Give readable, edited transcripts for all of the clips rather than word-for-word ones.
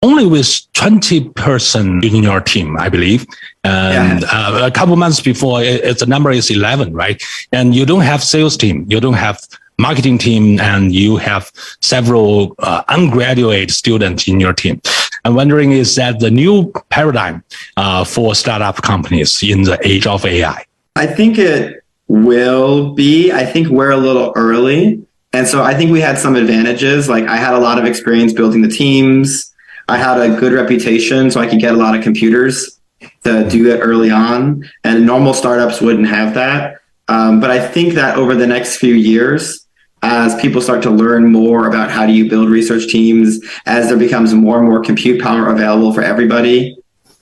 only with 20% in your team, I believe. And a couple months before, the number is 11, right? And you don't have sales team, you don't have marketing team, and you have several ungraduate students in your team. I'm wondering, is that the new paradigm for startup companies in the age of AI? I think it will be. I think we're a little early. And so I think we had some advantages. Like I had a lot of experience building the teams. I had a good reputation, so I could get a lot of computers to do it early on. And normal startups wouldn't have that. But I think that over the next few years, as people start to learn more about how do you build research teams, as there becomes more and more compute power available for everybody,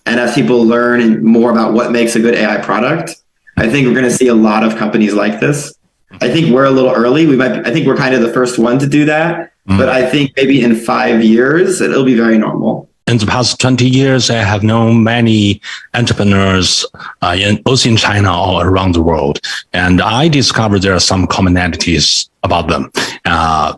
and as people learn more about what makes a good AI product, I think we're going to see a lot of companies like this. I think we're a little early. I think we're kind of the first one to do that. But I think maybe in 5 years, it'll be very normal. In the past 20 years, I have known many entrepreneurs both in China or around the world. And I discovered there are some commonalities about them.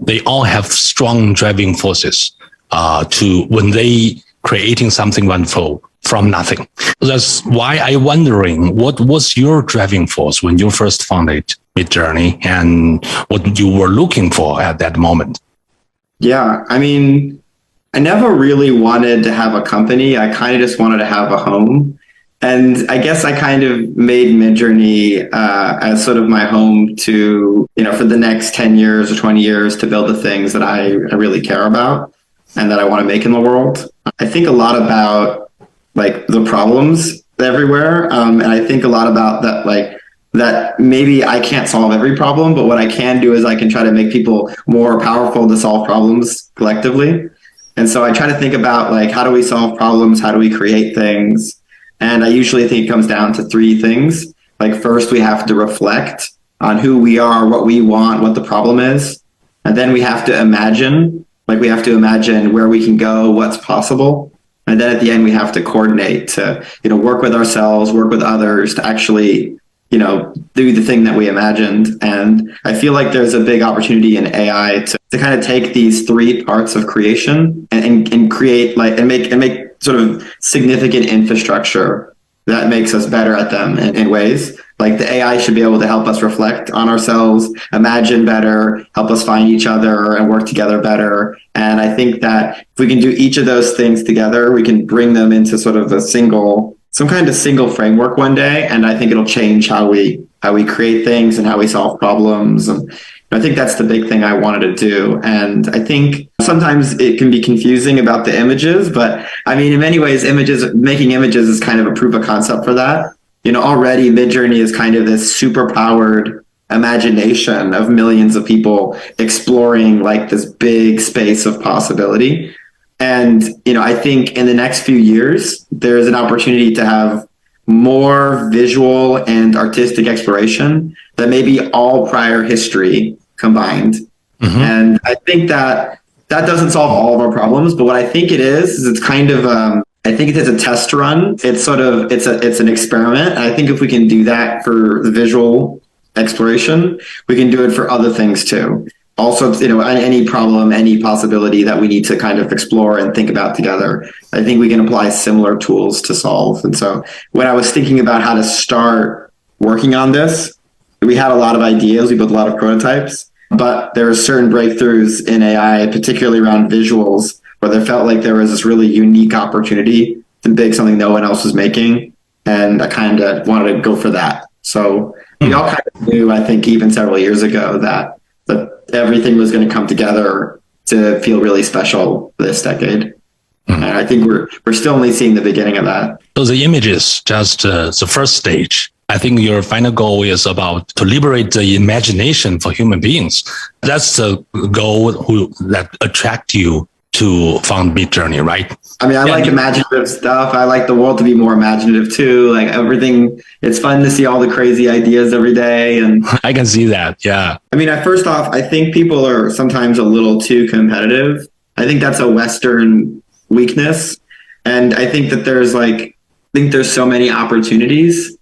They all have strong driving forces to when they creating something wonderful from nothing. That's why I'm wondering, what was your driving force when you first founded Midjourney and what you were looking for at that moment? Yeah, I mean, I never really wanted to have a company. I kind of just wanted to have a home. And I guess I kind of made Midjourney as sort of my home to, for the next 10 years or 20 years to build the things that I really care about and that I want to make in the world. I think a lot about like the problems everywhere. And I think a lot about that maybe I can't solve every problem, but what I can do is I can try to make people more powerful to solve problems collectively. And so I try to think about like, how do we solve problems? How do we create things? And I usually think it comes down to three things. Like first, we have to reflect on who we are, what we want, what the problem is. And then we have to imagine, where we can go, what's possible. And then at the end, we have to coordinate to, work with ourselves, work with others to actually, do the thing that we imagined. And I feel like there's a big opportunity in AI to kind of take these three parts of creation and create and make sort of significant infrastructure that makes us better at them in ways. Like the AI should be able to help us reflect on ourselves, imagine better, help us find each other and work together better. And I think that if we can do each of those things together, we can bring them into sort of some kind of single framework one day. And I think it'll change how we create things and how we solve problems. And I think that's the big thing I wanted to do. And I think sometimes it can be confusing about the images, but I mean, in many ways, making images is kind of a proof of concept for that. Already Midjourney is kind of this super powered imagination of millions of people exploring like this big space of possibility. And, I think in the next few years, there's an opportunity to have more visual and artistic exploration than maybe all prior history combined. Mm-hmm. And I think that doesn't solve all of our problems, but what I think it is it's kind of, I think it is a test run. It's an experiment. And I think if we can do that for the visual exploration, we can do it for other things too. Also, any problem, any possibility that we need to kind of explore and think about together, I think we can apply similar tools to solve. And so when I was thinking about how to start working on this, we had a lot of ideas, we built a lot of prototypes, but there are certain breakthroughs in AI, particularly around visuals, where there felt like there was this really unique opportunity to make something no one else was making. And I kind of wanted to go for that. So we all kind of knew, I think, even several years ago that everything was going to come together to feel really special this decade. And I think we're still only seeing the beginning of that. So the image is just the first stage. I think your final goal is about to liberate the imagination for human beings. That's the goal that attract you to found Midjourney, right? I mean, I like imaginative stuff. I like the world to be more imaginative too. Like everything, it's fun to see all the crazy ideas every day. And I can see that. Yeah. I mean, first off, I think people are sometimes a little too competitive. I think that's a Western weakness. And I think that there's so many opportunities.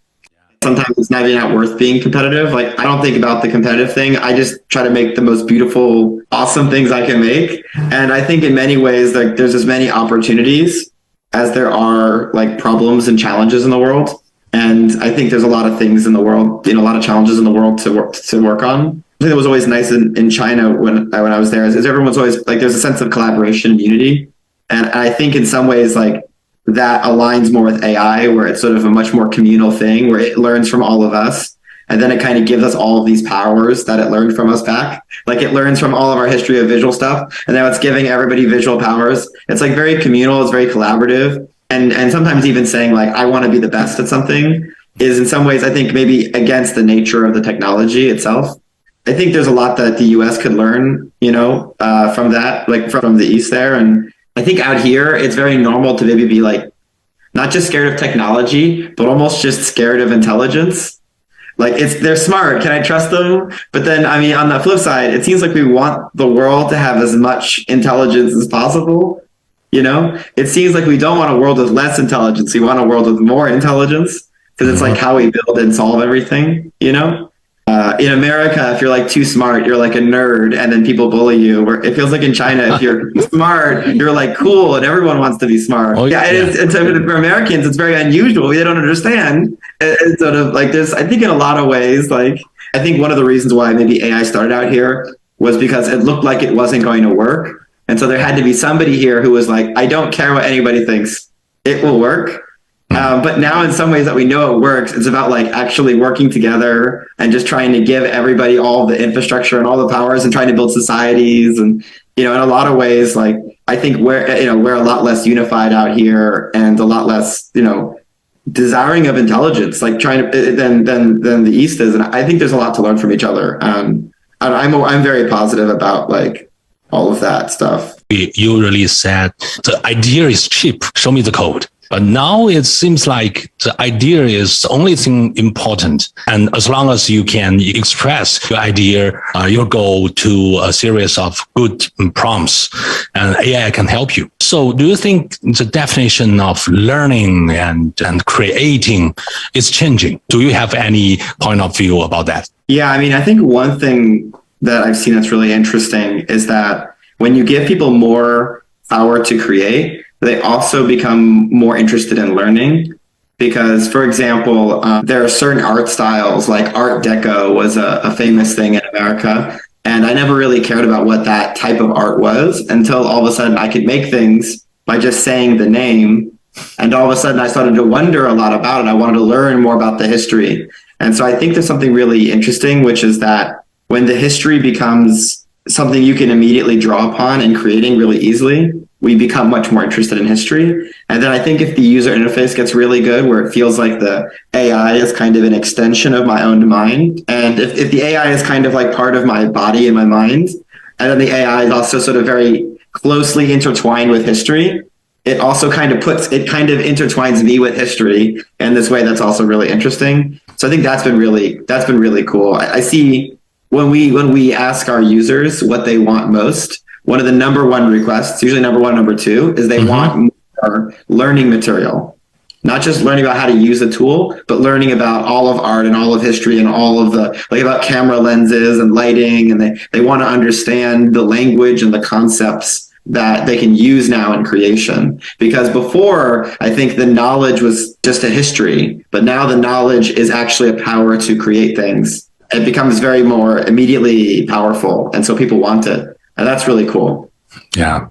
sometimes it's maybe not worth being competitive. Like, I don't think about the competitive thing. I just try to make the most beautiful, awesome things I can make. And I think in many ways, like, there's as many opportunities as there are like problems and challenges in the world. And I think there's a lot of things in the world, a lot of challenges in the world to work on. I think it was always nice in China when I was there is everyone's always like, there's a sense of collaboration and unity. And I think in some ways, like, that aligns more with AI, where it's sort of a much more communal thing where it learns from all of us. And then it kind of gives us all of these powers that it learned from us back. Like, it learns from all of our history of visual stuff. And now it's giving everybody visual powers. It's like very communal. It's very collaborative. And sometimes even saying like, I want to be the best at something is in some ways, I think maybe against the nature of the technology itself. I think there's a lot that the US could learn, from that, like from the East there. And I think out here, it's very normal to maybe be like, not just scared of technology, but almost just scared of intelligence. Like, they're smart. Can I trust them? But then, I mean, on the flip side, it seems like we want the world to have as much intelligence as possible. It seems like we don't want a world with less intelligence. We want a world with more intelligence, because it's like how we build and solve everything, in America, if you're like too smart, you're like a nerd, and then people bully you. Where it feels like in China, if you're smart, you're like cool, and everyone wants to be smart. Oh, yeah, it's for Americans, it's very unusual. They don't understand. It's sort of like this. I think in a lot of ways, like, I think one of the reasons why maybe AI started out here was because it looked like it wasn't going to work. And so there had to be somebody here who was like, I don't care what anybody thinks, it will work. But now in some ways that we know it works, it's about like actually working together and just trying to give everybody all the infrastructure and all the powers and trying to build societies. And, in a lot of ways, like, I think we're a lot less unified out here and a lot less, desiring of intelligence, like trying to than the East is. And I think there's a lot to learn from each other. I'm very positive about like all of that stuff. You really said the idea is cheap. Show me the code. But now it seems like the idea is the only thing important. And as long as you can express your idea, your goal to a series of good prompts, and AI can help you. So do you think the definition of learning and creating is changing? Do you have any point of view about that? Yeah, I mean, I think one thing that I've seen that's really interesting is that when you give people more power to create, they also become more interested in learning. Because, for example, there are certain art styles, like Art Deco was a famous thing in America. And I never really cared about what that type of art was until all of a sudden I could make things by just saying the name. And all of a sudden I started to wonder a lot about it. I wanted to learn more about the history. And so I think there's something really interesting, which is that when the history becomes something you can immediately draw upon and creating really easily, we become much more interested in history. And then I think if the user interface gets really good, where it feels like the AI is kind of an extension of my own mind, and if the AI is kind of like part of my body and my mind, and then the AI is also sort of very closely intertwined with history, it also kind of intertwines me with history in this way that's also really interesting. So I think that's been really cool. I see when we ask our users what they want most, one of the number one requests, usually number one, number two, is they want more learning material. Not just learning about how to use a tool, but learning about all of art and all of history and all of about camera lenses and lighting. And they want to understand the language and the concepts that they can use now in creation. Because before, I think the knowledge was just a history, but now the knowledge is actually a power to create things. It becomes very more immediately powerful. And so people want it. And that's really cool. Yeah.